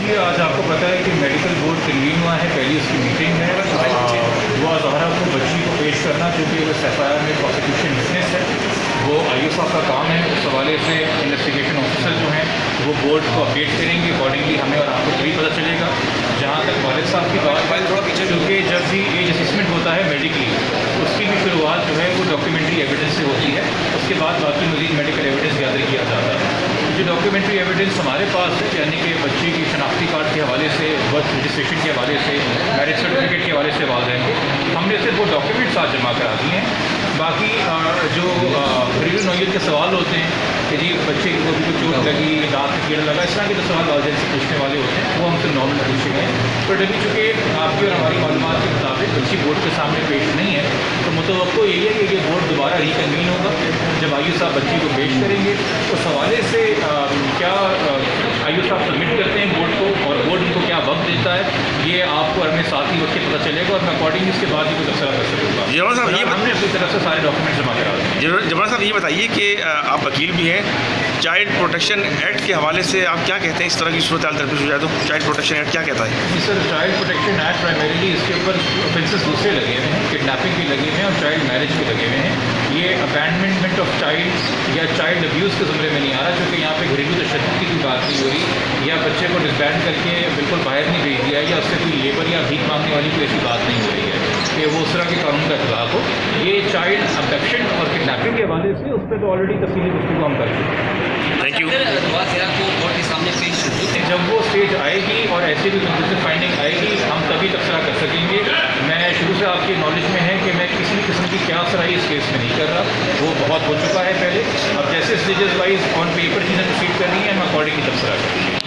जी, आज आपको पता है कि मेडिकल बोर्ड कन्वीन हुआ है, पहली उसकी मीटिंग है। वो ज़हरा को बच्ची को पेश करना, क्योंकि उस FIR में प्रोसिक्यूशन विटनेस है, वो IO साहब का काम है। उस हवाले से इन्वेस्टिगेशन ऑफिसर जो हैं वो बोर्ड को अपडेट करेंगे, अकॉर्डिंगली हमें और आपको तभी पता चलेगा। जहाँ तक वालिद साहब की बात है, क्योंकि जब भी एज असेसमेंट होता है मेडिकली, उसकी भी शुरुआत जो है वो डॉक्यूमेंट्री एविडेंस से होती है। उसके बाद बाकी मज़ीद मेडिकल एविडेंस गैदर किया जाता है। जो डॉक्यूमेंट्री एविडेंस हमारे पास है, यानी कि बच्चे की शनाख्ती कार्ड के हवाले से, बर्थ रजिस्ट्रेशन के हवाले से, मैरिज सर्टिफिकेट के हवाले से वालदैन के, हमने सिर्फ वो डॉक्यूमेंट्स आज जमा करा दिए हैं। बाकी जो घरेलू नौयत के सवाल होते हैं कि जी बच्चे को भी कोई चोट लगी, दांत में कीड़ा लगा, इस तरह के तो सवाल वालदैन से पूछने वाले होते हैं, वो हमसे नॉर्मल पूछे गए हैं। तो अभी चूँकि आपकी और हमारी मालूमात के मुताबिक बच्ची बोर्ड के सामने पेश नहीं है, तो मुतवक्को यही है कि ये बोर्ड दोबारा रिकन्वीन होगा जब IO साहब बच्ची को पेश करेंगे। उस हवाले से क्या IO साहब सबमिट करते हैं बोर्ड को और बोर्ड उनको क्या वक्त देता है, ये आपको और हमें साथ ही वक्त पता चलेगा और मैं अकॉर्डिंग इसके बाद ही कुछ तबसरा कर सकूँगा। जमाल साहब ये हमने अपनी तरफ से सारे डॉक्यूमेंट जमा करा दिए। जमाल साहब ये बताइए कि आप वकील भी हैं, चाइल्ड प्रोटेक्शन एक्ट के हवाले से आप क्या कहते हैं? इस तरह की सूरत हाल दरपेश हो जाए तो चाइल्ड प्रोटेक्शन एक्ट क्या कहता है? जी sir, child protection act primarily इसके ऊपर ऑफेंसेस दूसरे लगे हुए हैं, किडनैपिंग भी लगे हुए हैं और चाइल्ड मैरिज भी लगे हुए हैं। ये अबैंडनमेंट ऑफ चाइल्ड या चाइल्ड अब्यूज़ के ज़ुमरे में नहीं आ रहा, क्योंकि यहाँ पे घरेलू तशद्दुद की कोई बात नहीं हो रही, या बच्चे को डिसबैंड करके बिल्कुल बाहर नहीं भेज दिया, या उससे कोई लेबर या भीख मांगने वाली कोई ऐसी बात नहीं हो रही है कि वो उस तरह के कानून का खिलाफ हो। ये चाइल्ड अबडक्शन और किडनैपिंग के हवाले से उस पर तो ऑलरेडी तफसीली गुफ्तगू हम कर चुके हैं। Thank you. जब वो स्टेज आएगी और ऐसी भी कंक्लूसिव फाइंडिंग आएगी, हम तभी तबसरा कर सकेंगे। मैं शुरू से आपकी नॉलेज में है कि मैं किसी भी किस्म की क्या सराही इस केस में नहीं कर रहा, वो बहुत हो चुका है पहले। अब जैसे स्टेजेस वाइज ऑन पेपर चीज़ें प्रोसीड कर रही हैं, हम अकॉर्डिंगली तबसरा करेंगे।